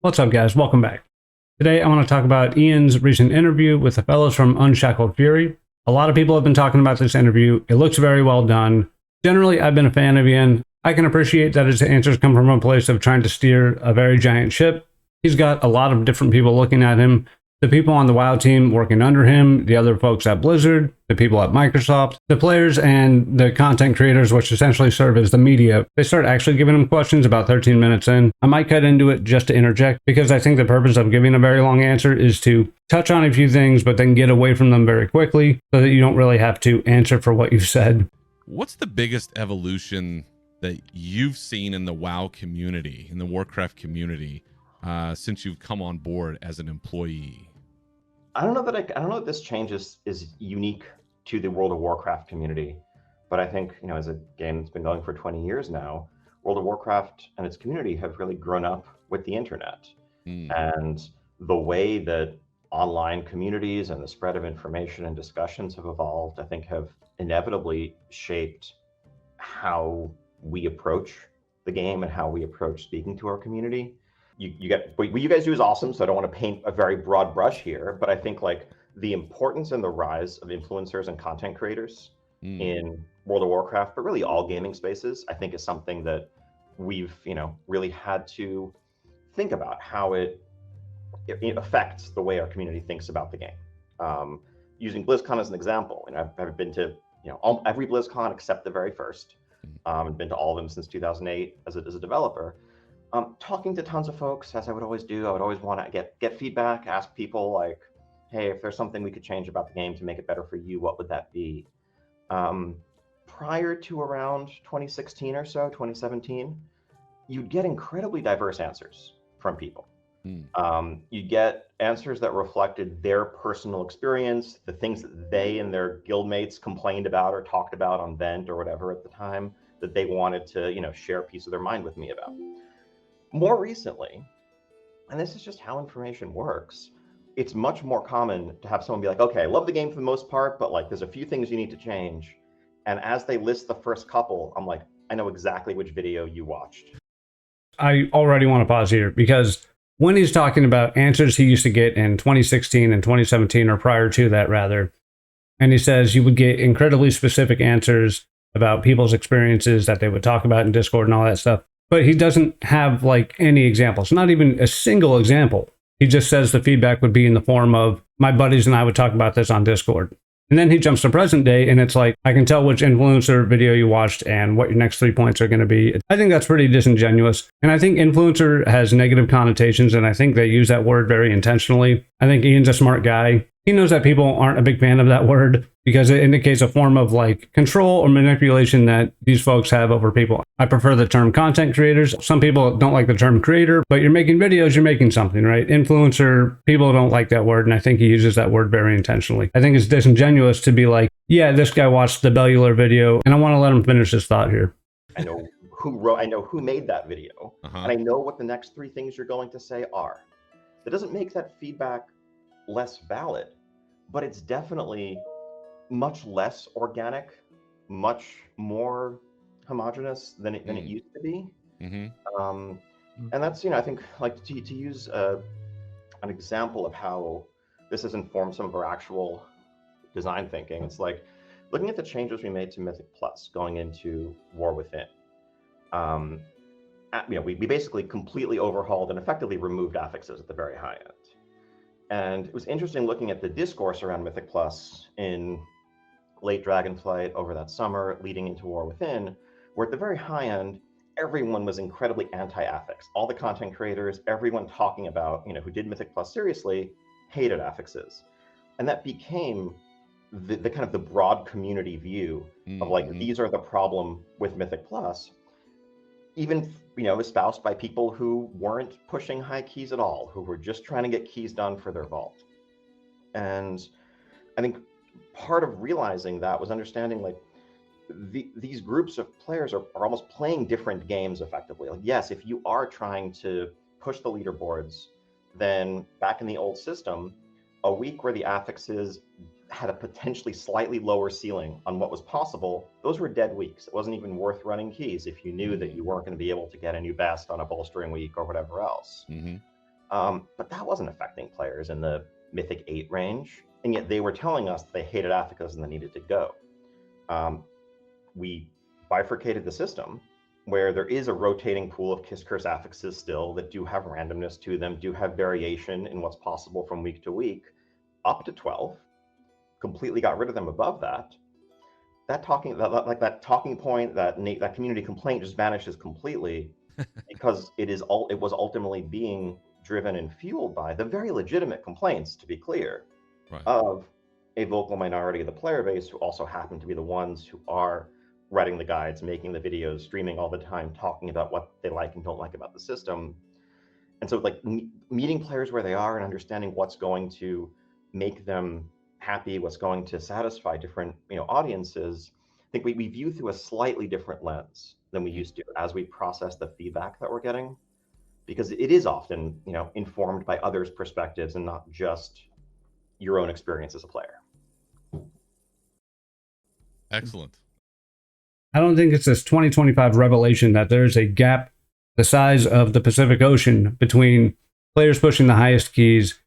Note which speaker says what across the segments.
Speaker 1: What's up, guys? Welcome back. Today, I want to talk about Ian's recent interview with the fellows from Unshackled Fury. A lot of people have been talking about this interview. It looks very well done. Generally, I've been a fan of Ian. I can appreciate that his answers come from a place of trying to steer a very giant ship. He's got a lot of different people looking at him. The people on the WoW team working under him, the other folks at Blizzard, the people at Microsoft, the players and the content creators, which essentially serve as the media. They start actually giving him questions about 13 minutes in. I might cut into it just to interject because I think the purpose of giving a very long answer is to touch on a few things, but then get away from them very quickly so that you don't really have to answer for what you've said.
Speaker 2: What's the biggest evolution that you've seen in the WoW community, in the Warcraft community, since you've come on board as an employee?
Speaker 3: I don't know that this change is unique to the World of Warcraft community, but I think, as a game that's been going for 20 years now, World of Warcraft and its community have really grown up with the internet. And the way that online communities and the spread of information and discussions have evolved, I think have inevitably shaped how we approach the game and how we approach speaking to our community. What you guys do is awesome, so I don't want to paint a very broad brush here, but I think like the importance and the rise of influencers and content creators in World of Warcraft, but really all gaming spaces, I think is something that we've, really had to think about how it affects the way our community thinks about the game. Using BlizzCon as an example, I've been to, every BlizzCon except the very first. I've been to all of them since 2008 as a developer. Talking to tons of folks, as I would always do. I would always want to get feedback, ask people like, hey, if there's something we could change about the game to make it better for you, what would that be? Prior to around 2016 or so, 2017, you'd get incredibly diverse answers from people. You'd get answers that reflected their personal experience, the things that they and their guildmates complained about or talked about on Vent or whatever at the time that they wanted to, share a piece of their mind with me about. More recently, and this is just how information works, it's much more common to have someone be like, okay, I love the game for the most part, but like there's a few things you need to change. And as they list the first couple, I'm like, I know exactly which video you watched.
Speaker 1: I already want to pause here because when he's talking about answers he used to get in 2016 and 2017, or prior to that rather, and he says you would get incredibly specific answers about people's experiences that they would talk about in Discord and all that stuff. But he doesn't have like any examples, not even a single example. He just says the feedback would be in the form of, my buddies and I would talk about this on Discord. And then he jumps to present day and it's like, I can tell which influencer video you watched and what your next 3 points are going to be. I think that's pretty disingenuous. And I think influencer has negative connotations, and I think they use that word very intentionally. I think Ian's a smart guy. He knows that people aren't a big fan of that word because it indicates a form of like control or manipulation that these folks have over people. I prefer the term content creators. Some people don't like the term creator, but you're making videos, you're making something, right? Influencer, people don't like that word, and I think he uses that word very intentionally. I think it's disingenuous to be like, yeah, this guy watched the Bellular video, and I want to let him finish his thought here.
Speaker 3: I know who made that video, and I know what the next 3 things you're going to say are. That doesn't make that feedback less valid, but it's definitely much less organic, much more homogenous than it used to be. And that's, I think, like to use an example of how this has informed some of our actual design thinking. It's like looking at the changes we made to Mythic Plus going into War Within. We basically completely overhauled and effectively removed affixes at the very high end. And it was interesting looking at the discourse around Mythic Plus in late Dragonflight over that summer, leading into War Within, where at the very high end, everyone was incredibly anti-affix. All the content creators, everyone talking about, who did Mythic Plus seriously, hated affixes. And that became the kind of the broad community view of like, these are the problem with Mythic Plus. Even, espoused by people who weren't pushing high keys at all, who were just trying to get keys done for their vault. And I think part of realizing that was understanding like these groups of players are almost playing different games effectively. Like, yes, if you are trying to push the leaderboards, then back in the old system, a week where the affixes had a potentially slightly lower ceiling on what was possible, those were dead weeks. It wasn't even worth running keys if you knew that you weren't going to be able to get a new best on a bolstering week or whatever else. But that wasn't affecting players in the Mythic 8 range, and yet they were telling us they hated Hazzikostas and they needed to go. We bifurcated the system where there is a rotating pool of Kiss Curse affixes still that do have randomness to them, do have variation in what's possible from week to week, up to 12. Completely got rid of them above that. That talking point, that community complaint just vanishes completely because it was ultimately being driven and fueled by the very legitimate complaints, to be clear,
Speaker 2: Right.
Speaker 3: of a vocal minority of the player base who also happen to be the ones who are writing the guides, making the videos, streaming all the time, talking about what they like and don't like about the system. And so like meeting players where they are and understanding what's going to make them happy, what's going to satisfy different audiences, I think we view through a slightly different lens than we used to as we process the feedback that we're getting, because it is often informed by others' perspectives and not just your own experience as a player.
Speaker 2: Excellent.
Speaker 1: I don't think it's this 2025 revelation that there's a gap the size of the Pacific Ocean between players pushing the highest keys,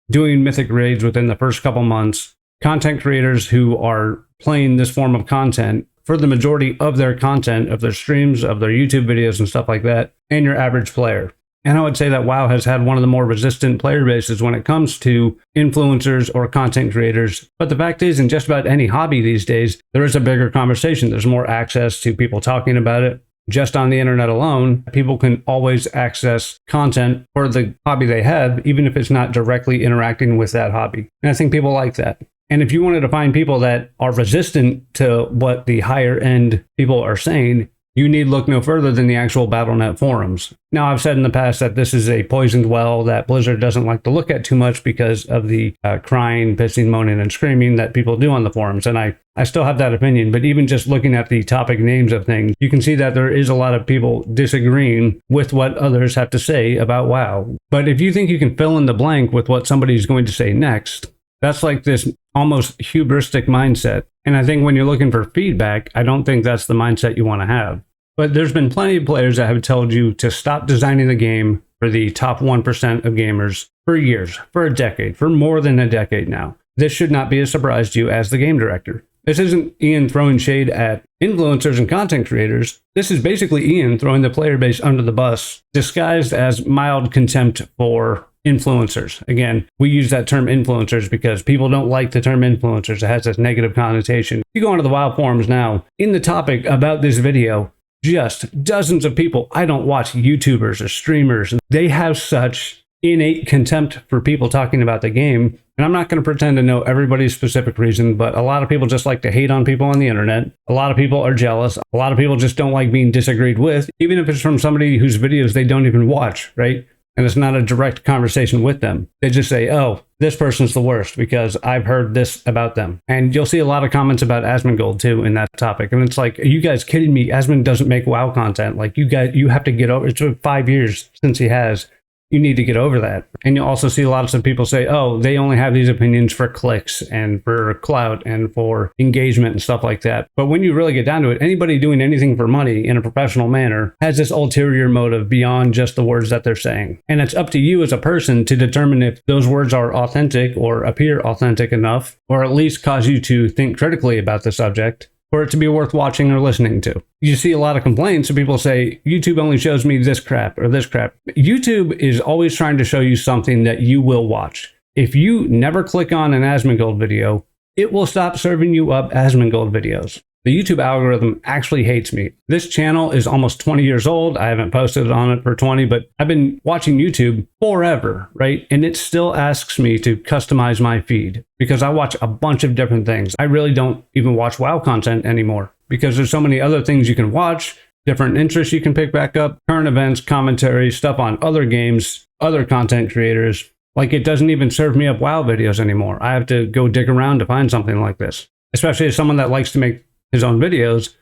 Speaker 1: doing mythic raids within the first couple months, content creators who are playing this form of content for the majority of their content, of their streams, of their YouTube videos and stuff like that, and your average player. And I would say that WoW has had one of the more resistant player bases when it comes to influencers or content creators. But the fact is, in just about any hobby these days, there is a bigger conversation. There's more access to people talking about it. Just on the internet alone, people can always access content for the hobby they have, even if it's not directly interacting with that hobby. And I think people like that. And if you wanted to find people that are resistant to what the higher end people are saying, you need look no further than the actual BattleNet forums. Now, I've said in the past that this is a poisoned well that Blizzard doesn't like to look at too much because of the crying, pissing, moaning, and screaming that people do on the forums. And I still have that opinion. But even just looking at the topic names of things, you can see that there is a lot of people disagreeing with what others have to say about WoW. But if you think you can fill in the blank with what somebody's going to say next, that's like this almost hubristic mindset. And I think when you're looking for feedback, I don't think that's the mindset you want to have. But there's been plenty of players that have told you to stop designing the game for the top 1% of gamers for years, for a decade, for more than a decade now. This should not be a surprise to you as the game director. This isn't Ian throwing shade at influencers and content creators. This is basically Ian throwing the player base under the bus, disguised as mild contempt for influencers. Again, we use that term influencers because people don't like the term influencers. It has this negative connotation. You go onto the WoW forums now, in the topic about this video, just dozens of people. I don't watch YouTubers or streamers. They have such innate contempt for people talking about the game. And I'm not going to pretend to know everybody's specific reason, but a lot of people just like to hate on people on the internet. A lot of people are jealous. A lot of people just don't like being disagreed with, even if it's from somebody whose videos they don't even watch, right? And it's not a direct conversation with them. They just say, oh, this person's the worst because I've heard this about them. And you'll see a lot of comments about Asmongold too in that topic. And it's like, are you guys kidding me? Asmon doesn't make WoW content. Like you have to get over, it's been 5 years since he has. You need to get over that. And you'll also see a lot of people say, oh, they only have these opinions for clicks and for clout and for engagement and stuff like that. But when you really get down to it, anybody doing anything for money in a professional manner has this ulterior motive beyond just the words that they're saying. And it's up to you as a person to determine if those words are authentic or appear authentic enough, or at least cause you to think critically about the subject, for it to be worth watching or listening to. You see a lot of complaints of people say, YouTube only shows me this crap or this crap. YouTube is always trying to show you something that you will watch. If you never click on an Asmongold video, it will stop serving you up Asmongold videos. The YouTube algorithm actually hates me. This channel is almost 20 years old. I haven't posted on it for 20, but I've been watching YouTube forever, right? And it still asks me to customize my feed because I watch a bunch of different things. I really don't even watch WoW content anymore because there's so many other things you can watch, different interests you can pick back up, current events, commentary, stuff on other games, other content creators. Like it doesn't even serve me up WoW videos anymore. I have to go dig around to find something like this, especially as someone that likes to make his own videos.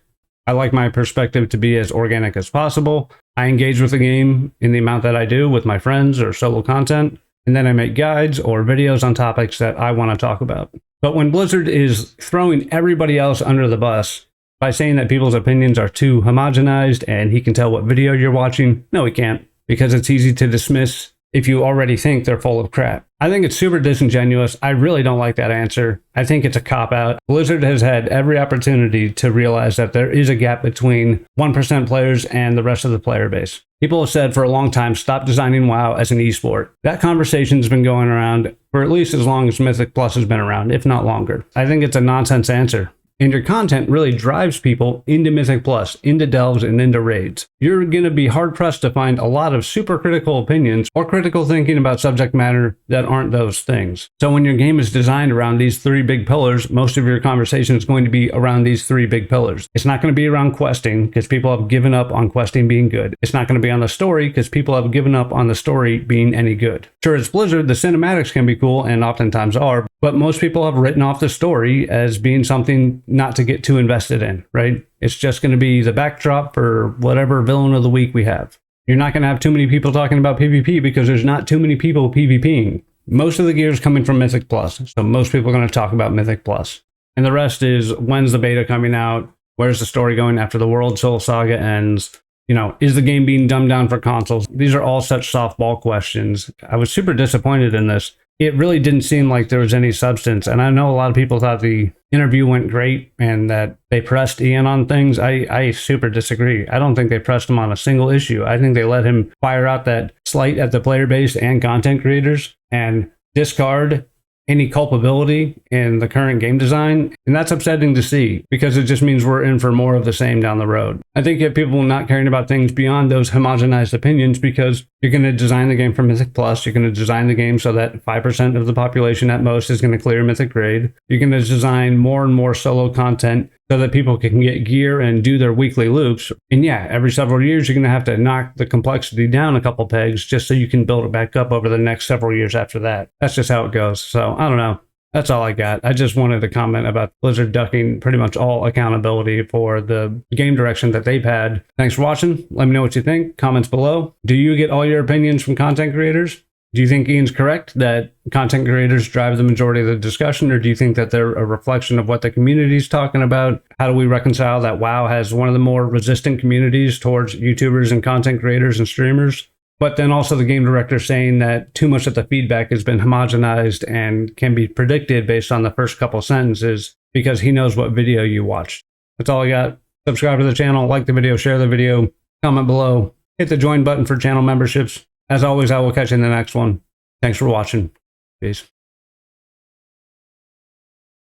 Speaker 1: I like my perspective to be as organic as possible. I engage with the game in the amount that I do with my friends or solo content, and then I make guides or videos on topics that I want to talk about. But when Blizzard is throwing everybody else under the bus by saying that people's opinions are too homogenized and he can tell what video you're watching, no, he can't, because it's easy to dismiss if you already think they're full of crap? I think it's super disingenuous. I really don't like that answer. I think it's a cop-out. Blizzard has had every opportunity to realize that there is a gap between 1% players and the rest of the player base. People have said for a long time, stop designing WoW as an esport. That conversation's been going around for at least as long as Mythic Plus has been around, if not longer. I think it's a nonsense answer. And your content really drives people into Mythic Plus, into delves, and into raids. You're going to be hard-pressed to find a lot of super critical opinions or critical thinking about subject matter that aren't those things. So when your game is designed around these 3 big pillars, most of your conversation is going to be around these 3 big pillars. It's not going to be around questing because people have given up on questing being good. It's not going to be on the story because people have given up on the story being any good. Sure, it's Blizzard, the cinematics can be cool and oftentimes are, but most people have written off the story as being something not to get too invested in, right? It's just going to be the backdrop for whatever villain of the week we have. You're not going to have too many people talking about PvP because there's not too many people PvPing. Most of the gear is coming from Mythic Plus, so most people are going to talk about Mythic Plus. And the rest is, when's the beta coming out? Where's the story going after the World Soul Saga ends? You know, is the game being dumbed down for consoles? These are all such softball questions. I was super disappointed in this. It really didn't seem like there was any substance. And I know a lot of people thought the interview went great and that they pressed Ian on things. I super disagree. I don't think they pressed him on a single issue. I think they let him fire out that slight at the player base and content creators and discard any culpability in the current game design. And that's upsetting to see because it just means we're in for more of the same down the road. I think you have people not caring about things beyond those homogenized opinions because you're going to design the game for Mythic Plus. You're going to design the game so that 5% of the population at most is going to clear Mythic grade. You're going to design more and more solo content so that people can get gear and do their weekly loops. And yeah, every several years, you're going to have to knock the complexity down a couple pegs just so you can build it back up over the next several years after that. That's just how it goes. So I don't know. That's all I got. I just wanted to comment about Blizzard ducking pretty much all accountability for the game direction that they've had. Thanks for watching. Let me know what you think. Comments below. Do you get all your opinions from content creators? Do you think Ian's correct that content creators drive the majority of the discussion, or do you think that they're a reflection of what the community is talking about? How do we reconcile that WoW has one of the more resistant communities towards YouTubers and content creators and streamers? But then also the game director saying that too much of the feedback has been homogenized and can be predicted based on the first couple sentences because he knows what video you watched. That's all I got. Subscribe to the channel, like the video, share the video, comment below, hit the join button for channel memberships. As always, I will catch you in the next one. Thanks for watching. Peace.